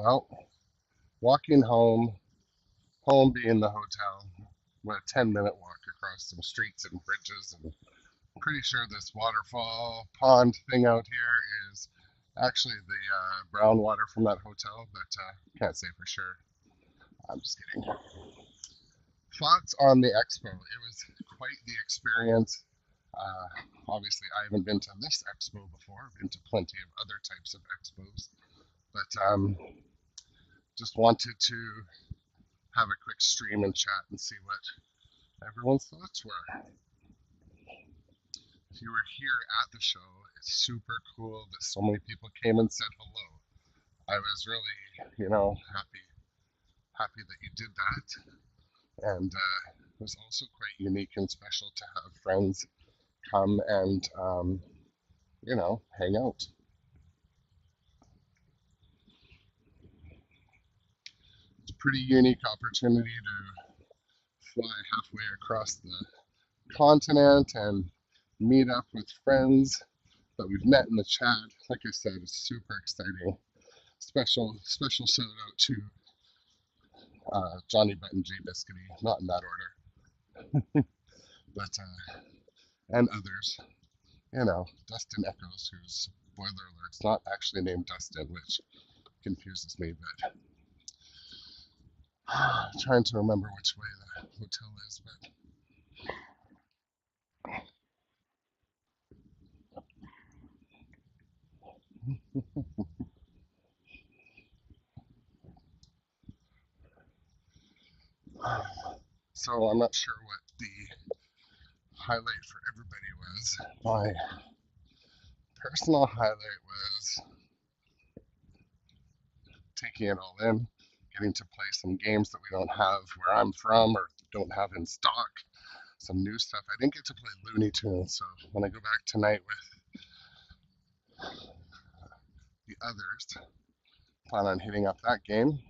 Well, walking home being the hotel, with a 10-minute walk across some streets and bridges, and I'm pretty sure this waterfall pond thing out here is actually the brown water from that hotel, but can't say for sure. I'm just kidding. Thoughts on the expo? It was quite the experience. Uh, Obviously, I haven't been to this expo before. I've been to plenty of other types of expos, but just wanted to have a quick stream and chat and see what everyone's thoughts were. If you were here at the show, it's super cool that so many people came and said hello. I was really, happy that you did that, and it was also quite unique and special to have friends come and hang out. It's a pretty unique opportunity to fly halfway across the continent and meet up with friends that we've met in the chat. Like I said, it's super exciting. Special shout out to Johnny Button G Biscuity, not in that order, but and others. Dustin Echoes, who's spoiler alert, it's not actually named Dustin, which confuses me. But trying to remember which way the hotel is, but so I'm not sure what the highlight for everybody was. My personal highlight was taking it all in, getting to play some games that we don't have where I'm from or don't have in stock, some new stuff. I didn't get to play Looney Tunes, so when I go back tonight with the others, plan on hitting up that game.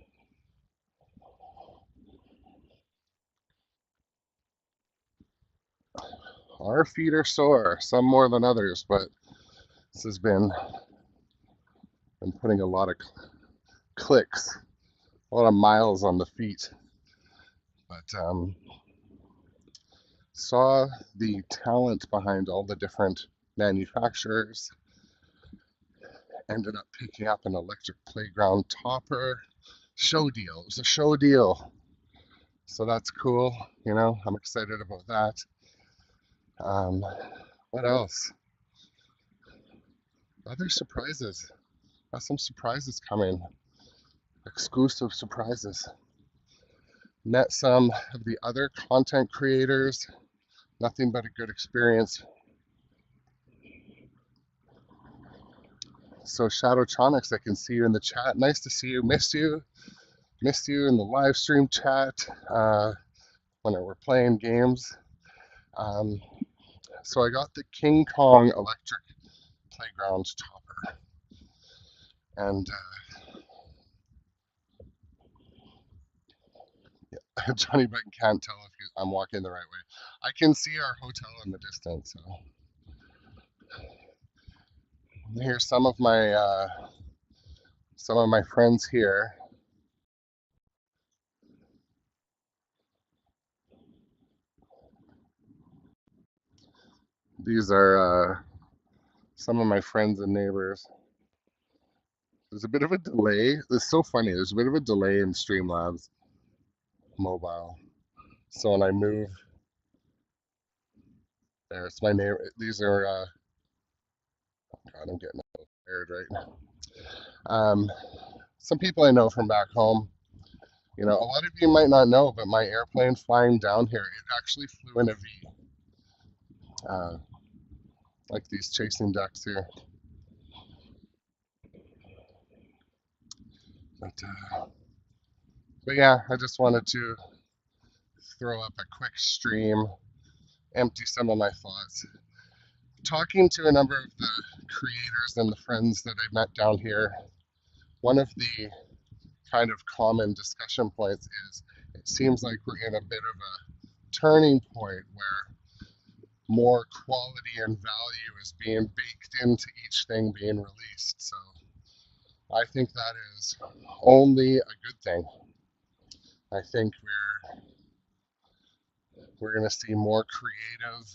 Our feet are sore, some more than others, but this has been putting a lot of clicks, a lot of miles on the feet. But saw the talent behind all the different manufacturers. Ended up picking up an electric playground topper. Show deal. It was a show deal. So that's cool. I'm excited about that. Um, what else? Other surprises. Got some surprises coming. Exclusive surprises. Met some of the other content creators. Nothing but a good experience. So Shadowtronics, I can see you in the chat. Nice to see you. Missed you. Missed you in the live stream chat when we're playing games. So I got the King Kong electric playground topper, and Johnny Button can't tell if I'm walking the right way. I can see our hotel in the distance. So here's some of my friends here. These are some of my friends and neighbors. There's a bit of a delay. It's so funny. There's a bit of a delay in Streamlabs mobile. So when I move, it's my neighbor. These are, oh God, I'm getting tired right now. Some people I know from back home. A lot of you might not know, but my airplane flying down here, it actually flew in a V, uh, like these chasing ducks here. But yeah, I just wanted to throw up a quick stream, empty some of my thoughts. Talking to a number of the creators and the friends that I met down here, one of the kind of common discussion points is it seems like we're in a bit of a turning point where more quality and value is being baked into each thing being released. So I think that is only a good thing. I think we're going to see more creative,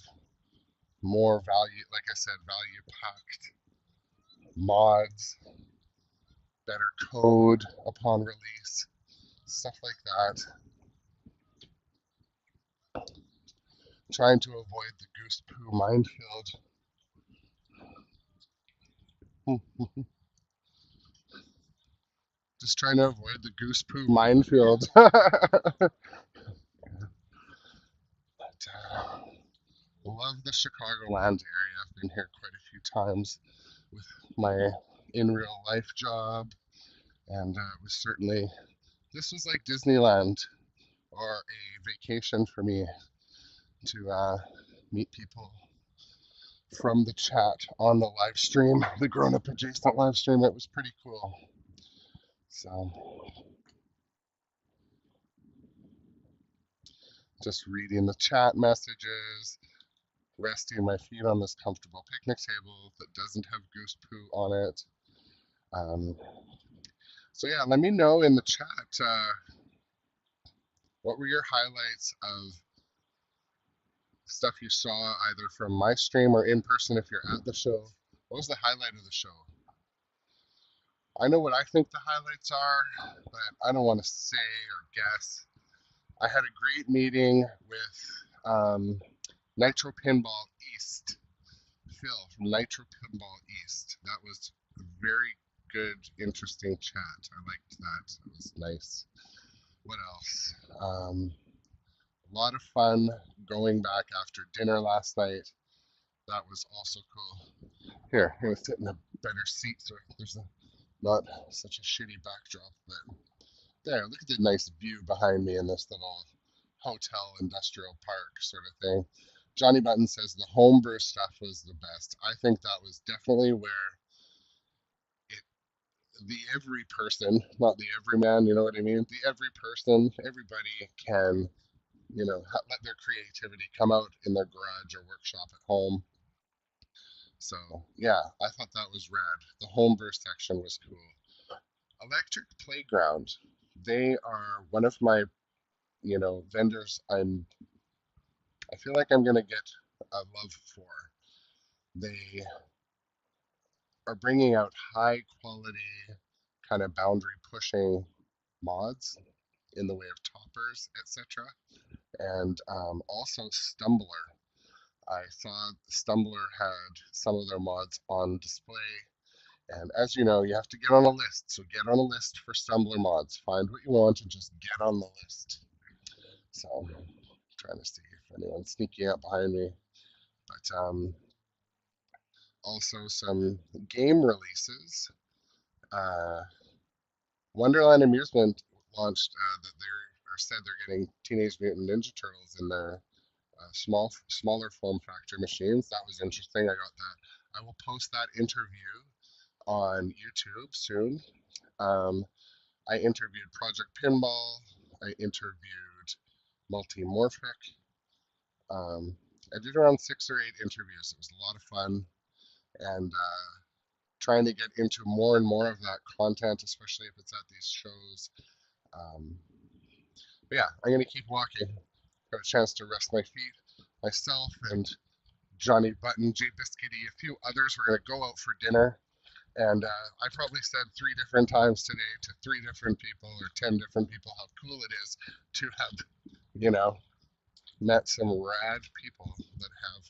more value, like I said, value packed mods, better code upon release, stuff like that. Trying to avoid the goose poo minefield. Just trying to avoid the goose poo minefield. But, love the Chicagoland area. I've been here quite a few times with my in real life job, and it was certainly, this was like Disneyland or a vacation for me to meet people from the chat on the live stream, the grown up adjacent live stream. It was pretty cool. So, just reading the chat messages, resting my feet on this comfortable picnic table that doesn't have goose poo on it. Um, so, yeah, let me know in the chat what were your highlights of stuff you saw either from my stream or in person if you're at the show. What was the highlight of the show? I know what I think the highlights are, but I don't want to say or guess. I had a great meeting with Nitro Pinball East, Phil from Nitro Pinball East. That was a very good, interesting chat. I liked that. It was nice. What else? A lot of fun going back after dinner last night. That was also cool. Here, I'm gonna sit in a better seat so there's not such a shitty backdrop. But there, look at the nice view behind me in this little hotel industrial park sort of thing. Johnny Button says the homebrew stuff was the best. I think that was definitely where it, the every person, not the everyman, you know what I mean? The every person, everybody can, let their creativity come out in their garage or workshop at home. So yeah, I thought that was rad. The homebrew section was cool. Electric Playground, they are one of my, vendors I feel like I'm gonna get a love for. They are bringing out high quality, kind of boundary pushing mods in the way of toppers, etc. And also Stumbler. I saw Stumbler had some of their mods on display. And as you know, you have to get on a list. So get on a list for Stumbler mods. Find what you want and just get on the list. So I'm trying to see if anyone's sneaking up behind me. But also some game releases. Uh, Wonderland Amusement launched that they're or said they're getting Teenage Mutant Ninja Turtles in their smaller form factor machines. That was interesting. I got that. I will post that interview on YouTube soon. Um, I interviewed Project Pinball. I interviewed Multimorphic. I did around 6 or 8 interviews. It was a lot of fun, and trying to get into more and more of that content, especially if it's at these shows. Um, but yeah, I'm gonna keep walking. Got a chance to rest my feet. Myself and Johnny Button, Jay Biscuity, a few others were gonna go out for dinner. And I probably said 3 different times today to 3 different people or 10 different people how cool it is to have, you know, met some rad people that have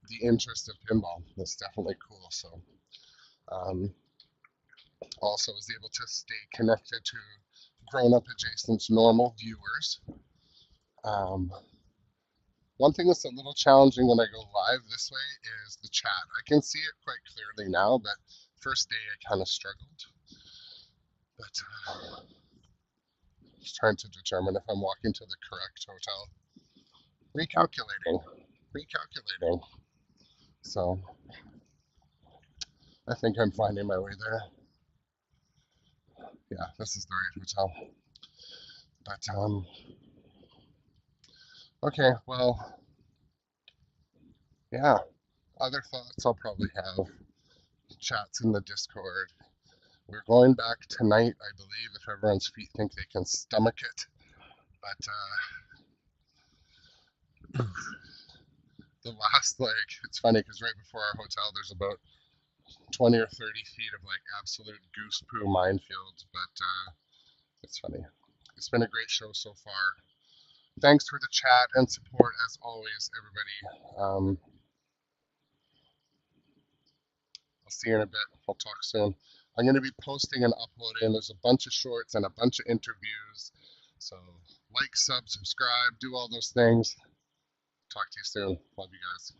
the interest of pinball. That's definitely cool. So, um, also was able to stay connected to grown-up adjacent normal viewers. Um, One thing that's a little challenging when I go live this way is the chat. I can see it quite clearly now, but first day I kind of struggled. But just trying to determine if I'm walking to the correct hotel. Recalculating. So I think I'm finding my way there. Yeah, this is the right hotel. But okay, well, yeah. Other thoughts I'll probably have. Chats in the Discord. We're going back tonight, I believe, if everyone's feet think they can stomach it. But the last, like, it's funny because right before our hotel, there's about 20 or 30 feet of like absolute goose poo minefields. But it's funny. It's been a great show so far. Thanks for the chat and support as always, everybody. I'll see you in a bit. We'll talk soon. I'm going to be posting and uploading. There's a bunch of shorts and a bunch of interviews. So like, sub, subscribe, do all those things. Talk to you soon. Love you guys.